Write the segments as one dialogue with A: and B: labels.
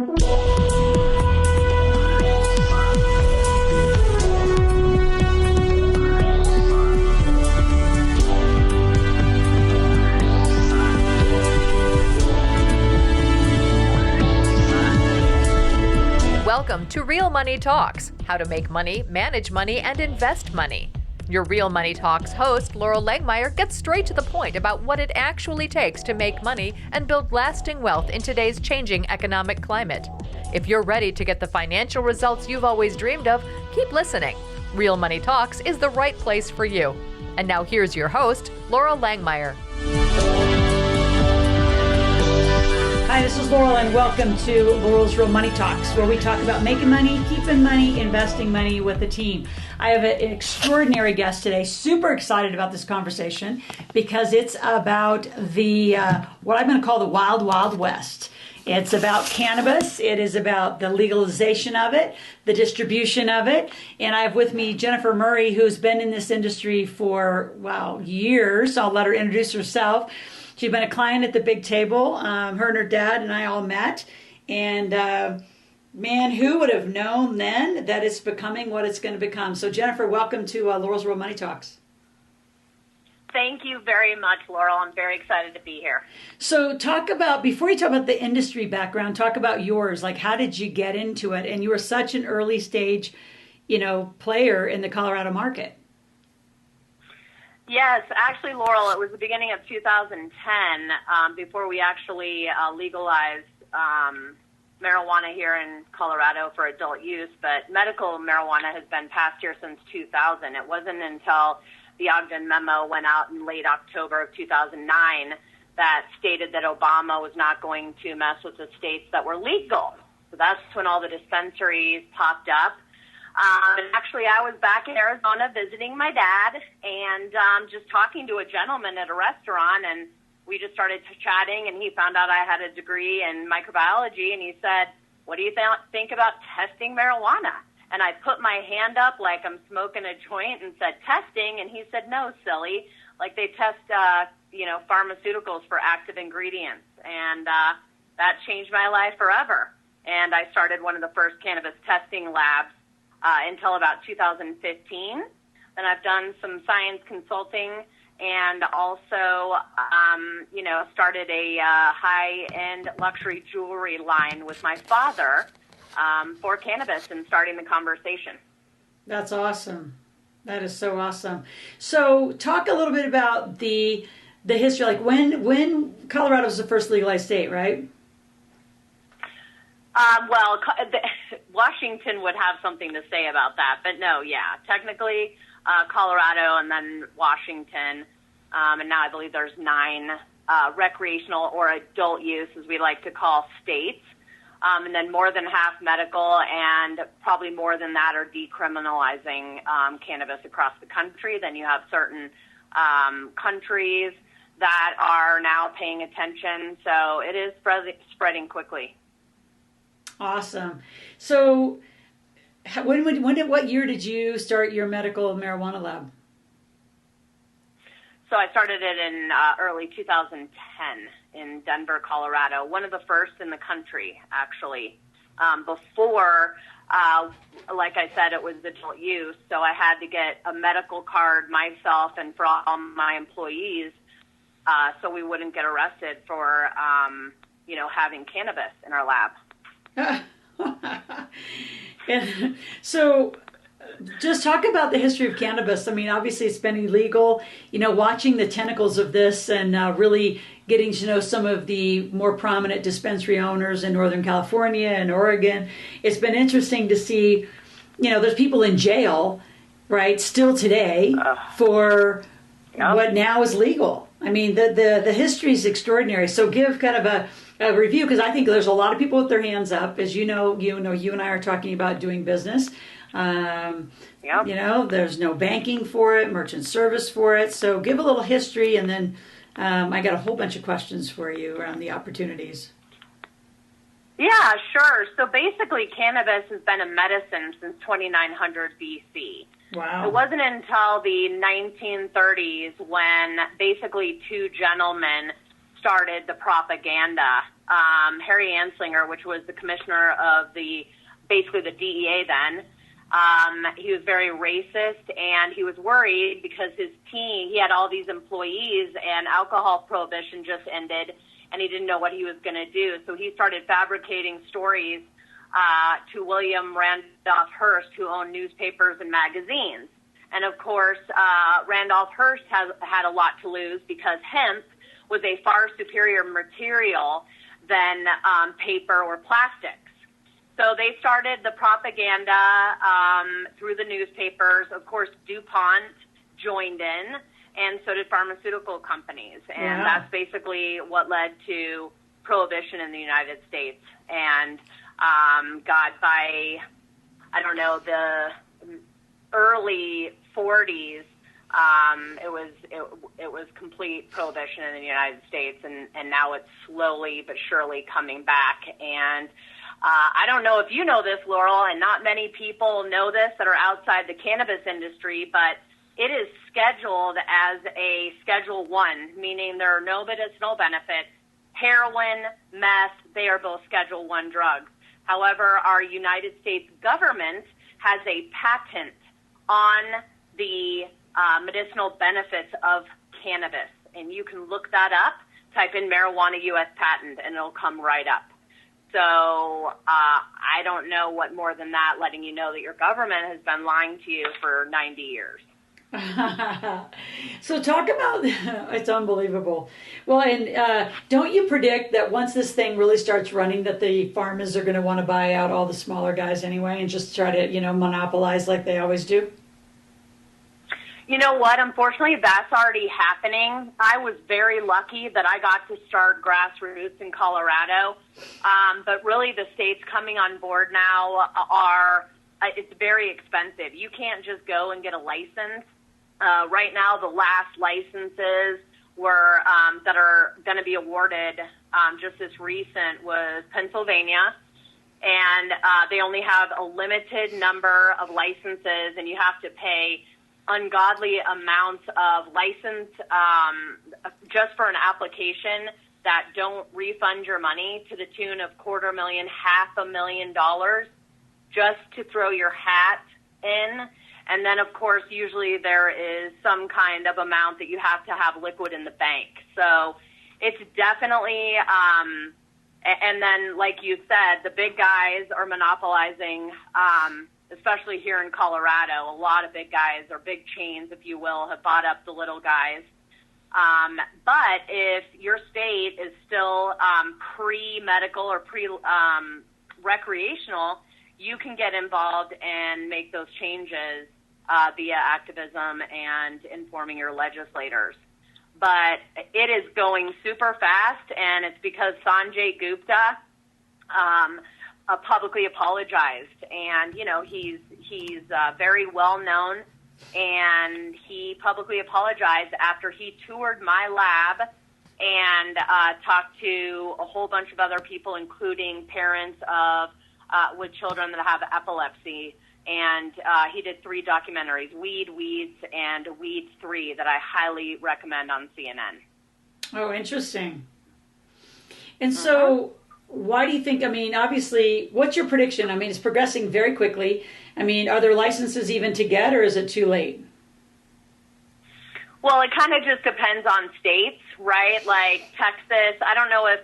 A: Welcome to Real Money Talks, how to make money, manage money, and invest money. Your Real Money Talks host, Laurel Langmeyer, gets straight to the point about what it actually takes to make money and build lasting wealth in today's changing economic climate. If you're ready to get the financial results you've always dreamed of, keep listening. Real Money Talks is the right place for you. And now here's your host, Laurel Langmeyer.
B: Hi, this is Laurel, and welcome to Laurel's Real Money Talks, where we talk about making money, keeping money, investing money with a team. I have an extraordinary guest today. Super excited about this conversation because it's about the what I'm going to call the Wild Wild West. It's about cannabis. It is about the legalization of it, the distribution of it. And I have with me Genifer Murray, who's been in this industry for, years. I'll let her introduce herself. She's been a client at the big table. Her and her dad and I all met. And man, who would have known then that it's becoming what it's going to become? So Genifer, welcome to Laurel's Real Money Talks.
C: Thank you very much, Laurel. I'm very excited to be here.
B: So before you talk about the industry background, talk about yours. Like, how did you get into it? And you were such an early stage, player in the Colorado market.
C: Yes, actually, Laurel, it was the beginning of 2010 before we actually legalized marijuana here in Colorado for adult use. But medical marijuana has been passed here since 2000. It wasn't until the Ogden memo went out in late October of 2009 that stated that Obama was not going to mess with the states that were legal. So that's when all the dispensaries popped up. And actually, I was back in Arizona visiting my dad and just talking to a gentleman at a restaurant, and we just started chatting, and he found out I had a degree in microbiology, and he said, "What do you think about testing marijuana?" And I put my hand up like I'm smoking a joint and said, "Testing?" And he said, "No, silly. Like they test, pharmaceuticals for active ingredients." And that changed my life forever. And I started one of the first cannabis testing labs until about 2015. Then I've done some science consulting and also, started a high-end luxury jewelry line with my father for cannabis and starting the conversation.
B: That's awesome. That is so awesome. So talk a little bit about the history, like when Colorado was the first legalized state, right?
C: Washington would have something to say about that, but no, yeah, technically Colorado and then Washington, and now I believe there's 9 recreational or adult use, as we like to call states, and then more than half medical, and probably more than that are decriminalizing cannabis across the country. Then you have certain countries that are now paying attention, so it is spreading quickly.
B: Awesome. So what year did you start your medical marijuana lab?
C: So I started it in early 2010 in Denver, Colorado, one of the first in the country, actually. Before, like I said, it was adult use, so I had to get a medical card myself and for all my employees so we wouldn't get arrested for, having cannabis in our lab.
B: And so just talk about the history of cannabis. I mean, obviously it's been illegal, watching the tentacles of this and really getting to know some of the more prominent dispensary owners in Northern California and Oregon. It's been interesting to see, there's people in jail, right, still today for what now is legal. I mean, the history is extraordinary. So give kind of a review, because I think there's a lot of people with their hands up. As you know, you and I are talking about doing business. There's no banking for it, merchant service for it. So give a little history, and then I got a whole bunch of questions for you around the opportunities.
C: Yeah, sure. So basically, cannabis has been a medicine since 2900 BC.
B: Wow.
C: It wasn't until the 1930s when basically 2 gentlemen started the propaganda Harry Anslinger, which was the commissioner of basically the DEA then. He was very racist, and he was worried because his team, he had all these employees, and alcohol prohibition just ended, and he didn't know what he was going to do. So he started fabricating stories to William Randolph Hearst, who owned newspapers and magazines. And, of course, Randolph Hearst had a lot to lose because hemp was a far superior material than paper or plastics. So they started the propaganda through the newspapers. Of course, DuPont joined in, and so did pharmaceutical companies. And that's basically what led to prohibition in the United States. And by, I don't know, the early 40s, it was complete prohibition in the United States, and now it's slowly but surely coming back. And I don't know if you know this, Laurel, and not many people know this that are outside the cannabis industry, but it is scheduled as a Schedule 1, meaning there are no medicinal benefits. Heroin, meth, they are both Schedule 1 drugs. However, our United States government has a patent on the medicinal benefits of cannabis, and you can look that up, type in marijuana U.S. patent, and it'll come right up. So I don't know what more than that, letting you know that your government has been lying to you for 90 years.
B: So talk about, it's unbelievable. Well, and don't you predict that once this thing really starts running, that the pharmas are going to want to buy out all the smaller guys anyway and just try to, monopolize like they always do?
C: You know what? Unfortunately, that's already happening. I was very lucky that I got to start grassroots in Colorado. But really, the states coming on board now it's very expensive. You can't just go and get a license. Right now, the last licenses were that are going to be awarded just this recent was Pennsylvania. And they only have a limited number of licenses, and you have to pay ungodly amounts of license just for an application that don't refund your money to the tune of $250,000, $500,000 just to throw your hat in. And then, of course, usually there is some kind of amount that you have to have liquid in the bank. So it's definitely, and then, like you said, the big guys are monopolizing, especially here in Colorado. A lot of big guys, or big chains, if you will, have bought up the little guys. But if your state is still pre-medical or pre-recreational, you can get involved and make those changes via activism and informing your legislators. But it is going super fast, and it's because Sanjay Gupta publicly apologized. And, he's very well known, and he publicly apologized after he toured my lab and talked to a whole bunch of other people, including parents with children that have epilepsy. And he did 3 documentaries, Weed, Weeds, and Weeds 3, that I highly recommend on CNN.
B: Oh, interesting. And so why do you think, obviously, what's your prediction? It's progressing very quickly. Are there licenses even to get, or is it too late?
C: Well, it kind of just depends on states, right? Like Texas, I don't know if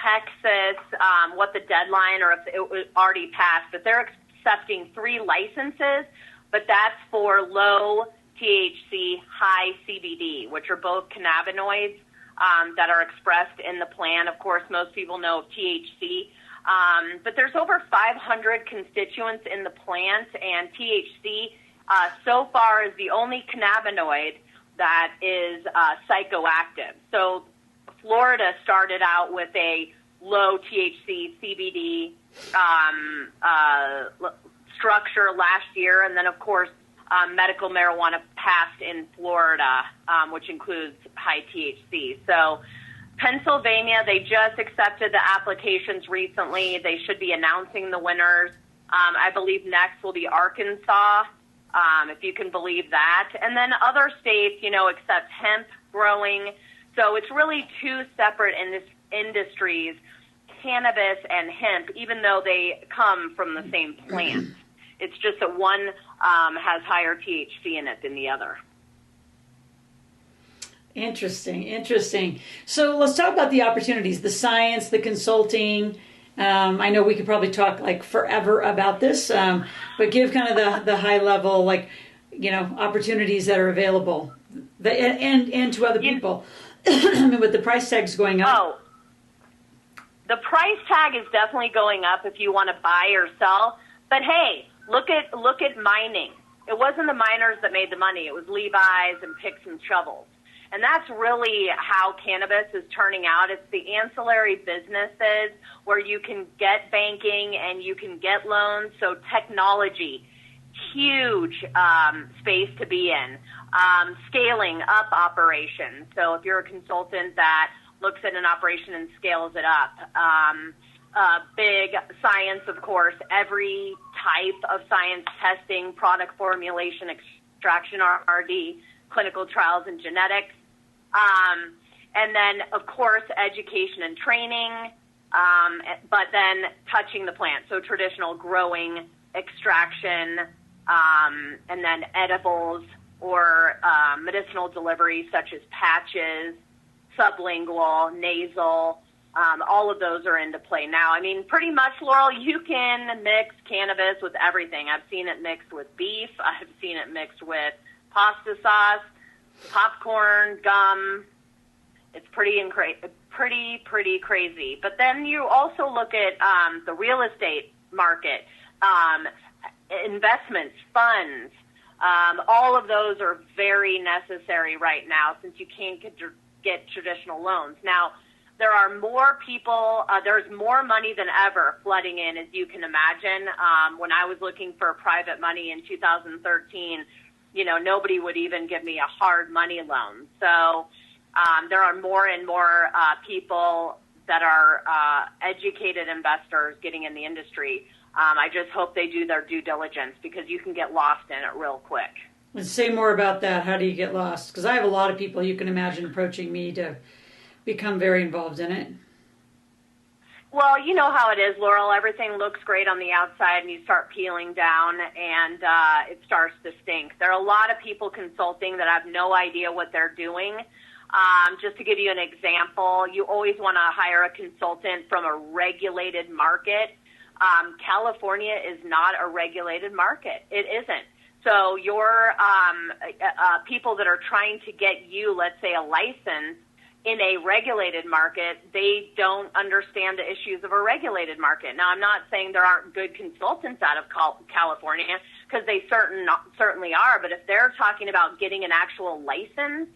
C: Texas, what the deadline, or if it was already passed, but they're accepting 3 licenses, but that's for low THC, high CBD, which are both cannabinoids that are expressed in the plan. Of course, most people know of THC, but there's over 500 constituents in the plant, and THC so far is the only cannabinoid that is psychoactive. So Florida started out with a low THC CBD structure last year, and then, of course, medical marijuana passed in Florida, which includes high THC. So Pennsylvania, they just accepted the applications recently. They should be announcing the winners. I believe next will be Arkansas, if you can believe that. And then other states, accept hemp growing. So it's really 2 separate industries. cannabis and hemp, even though they come from the same plant. It's just that one has higher THC in it than the other.
B: Interesting. So let's talk about the opportunities, the science, the consulting. I know we could probably talk like forever about this, but give kind of the high level, like, opportunities that are available and to other people. I mean, with the price tags going up.
C: Oh, the price tag is definitely going up if you want to buy or sell. But hey, look at mining. It wasn't the miners that made the money. It was Levi's and picks and shovels. And that's really how cannabis is turning out. It's the ancillary businesses where you can get banking and you can get loans. So technology, huge space to be in. Scaling up operations. So if you're a consultant that looks at an operation and scales it up. Big science, of course, every type of science testing, product formulation, extraction, R&D, clinical trials, and genetics. And then, of course, education and training, but then touching the plant. So traditional growing, extraction, and then edibles or medicinal delivery such as patches, sublingual, nasal. All of those are into play now. I mean, pretty much, Laurel, you can mix cannabis with everything. I've seen it mixed with beef. I've seen it mixed with pasta sauce, popcorn, gum. It's pretty crazy. But then you also look at the real estate market, investments, funds. All of those are very necessary right now since you can't get traditional loans. Now, there are more people, there's more money than ever flooding in, as you can imagine. When I was looking for private money in 2013, nobody would even give me a hard money loan. So there are more and more people that are educated investors getting in the industry. I just hope they do their due diligence because you can get lost in it real quick.
B: Let's say more about that. How do you get lost? Because I have a lot of people you can imagine approaching me to become very involved in it.
C: Well, you know how it is, Laurel. Everything looks great on the outside, and you start peeling down, and it starts to stink. There are a lot of people consulting that have no idea what they're doing. Just to give you an example, you always want to hire a consultant from a regulated market. California is not a regulated market. It isn't. So your people that are trying to get you, let's say, a license in a regulated market, they don't understand the issues of a regulated market. Now, I'm not saying there aren't good consultants out of California, because they certainly are, but if they're talking about getting an actual license,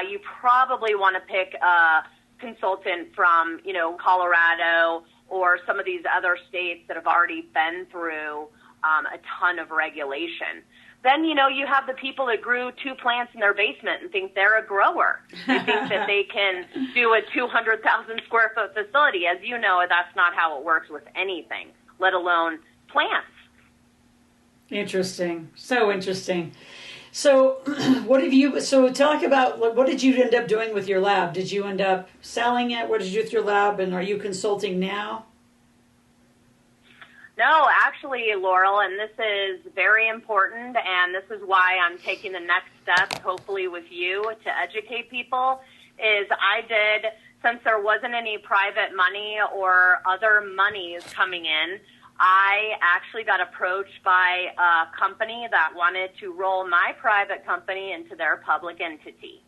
C: you probably want to pick a consultant from, Colorado or some of these other states that have already been through a ton of regulation. Then, you have the people that grew 2 plants in their basement and think they're a grower. They think that they can do a 200,000 square foot facility. As you know, that's not how it works with anything, let alone plants.
B: Interesting. So interesting. So talk about, what did you end up doing with your lab? Did you end up selling it? What did you do with your lab? And are you consulting now?
C: No, actually, Laurel, and this is very important, and this is why I'm taking the next step, hopefully with you, to educate people, is since there wasn't any private money or other monies coming in, I actually got approached by a company that wanted to roll my private company into their public entity.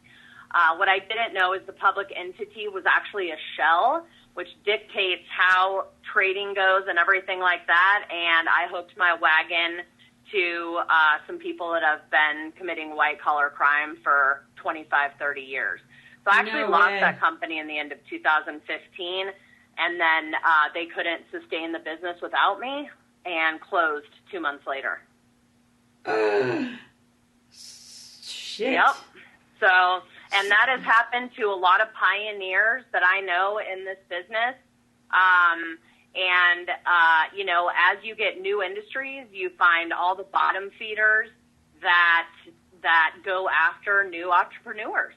C: What I didn't know is the public entity was actually a shell, which dictates how trading goes and everything like that. And I hooked my wagon to some people that have been committing white-collar crime for 25, 30 years. So I actually lost that company in the end of 2015, and then they couldn't sustain the business without me and closed 2 months later.
B: Shit.
C: Yep. So... and that has happened to a lot of pioneers that I know in this business. As you get new industries, you find all the bottom feeders that go after new entrepreneurs.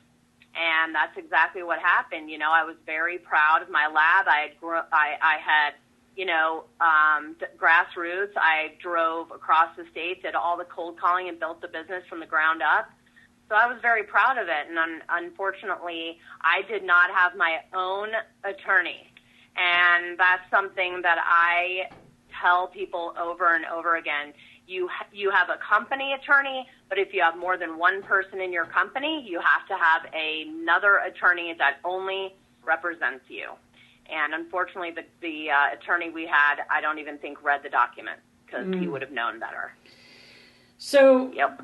C: And that's exactly what happened. I was very proud of my lab. I had grassroots. I drove across the state, did all the cold calling, and built the business from the ground up. So I was very proud of it. And unfortunately, I did not have my own attorney. And that's something that I tell people over and over again. You have a company attorney, but if you have more than one person in your company, you have to have another attorney that only represents you. And unfortunately, the attorney we had, I don't even think read the document because he would have known better.
B: So,
C: yep.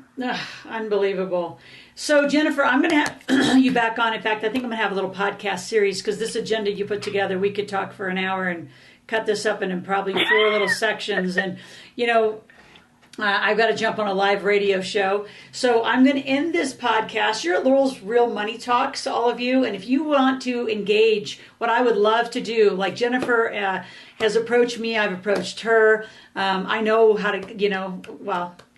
B: Unbelievable. So, Genifer, I'm going to have you back on. In fact, I think I'm going to have a little podcast series because this agenda you put together, we could talk for an hour and cut this up in probably 4 little sections. And, I've got to jump on a live radio show. So I'm going to end this podcast. You're at Laurel's Real Money Talks, all of you. And if you want to engage, what I would love to do, like Genifer has approached me, I've approached her. I know how to,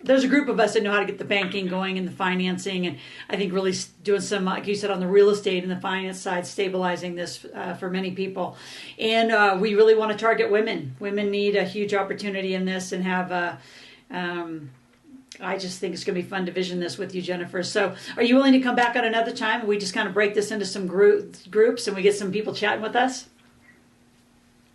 B: there's a group of us that know how to get the banking going and the financing. And I think really doing some, like you said, on the real estate and the finance side, stabilizing this for many people. And we really want to target women. Women need a huge opportunity in this and have I just think it's going to be fun to vision this with you, Genifer. So are you willing to come back at another time and we just kind of break this into some groups and we get some people chatting with us?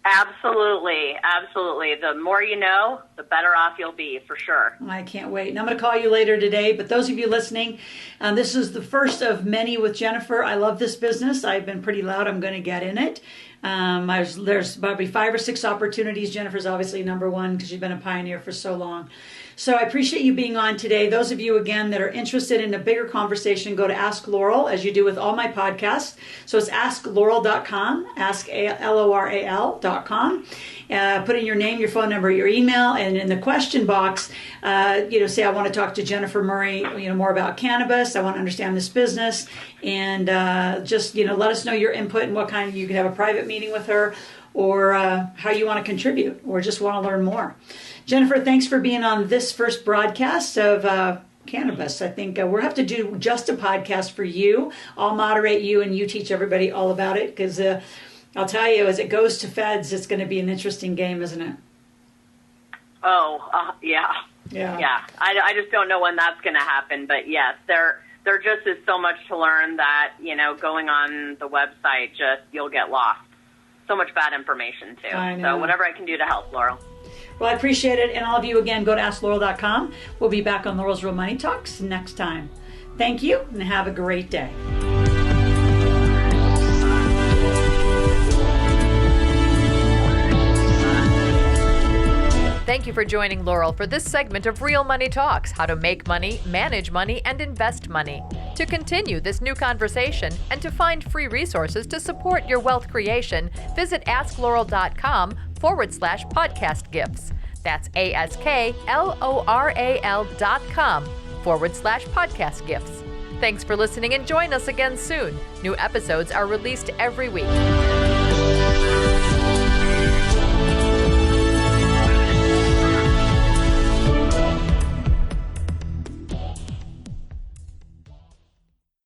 C: Absolutely. Absolutely. The more you know, the better off you'll be, for sure.
B: I can't wait. And I'm going to call you later today. But those of you listening, this is the first of many with Genifer. I love this business. I've been pretty loud. I'm going to get in it. There's probably 5 or 6 opportunities. Genifer's obviously number one because she's been a pioneer for so long. So I appreciate you being on today. Those of you, again, that are interested in a bigger conversation, go to Ask Laurel, as you do with all my podcasts. So it's asklaurel.com, AskLoral.com. Put in your name, your phone number, your email, and in the question box, say I want to talk to Genifer Murray, more about cannabis. I want to understand this business, and just let us know your input and what kind. You can have a private meeting with her, or how you want to contribute, or just want to learn more. Genifer, thanks for being on this first broadcast of cannabis. I think we'll have to do just a podcast for you. I'll moderate you, and you teach everybody all about it, because I'll tell you, as it goes to feds, it's going to be an interesting game, isn't it?
C: Oh, yeah. I just don't know when that's going to happen, but yes, there just is so much to learn that, going on the website, you'll get lost. So much bad information, too.
B: I know.
C: So whatever I can do to help, Laurel.
B: Well, I appreciate it. And all of you, again, go to AskLaurel.com. We'll be back on Laurel's Real Money Talks next time. Thank you, and have a great day.
A: Thank you for joining Laurel for this segment of Real Money Talks, how to make money, manage money, and invest money. To continue this new conversation and to find free resources to support your wealth creation, visit asklaurel.com/podcast gifts. That's ASKLORAL.com/podcast gifts. Thanks for listening and join us again soon. New episodes are released every week.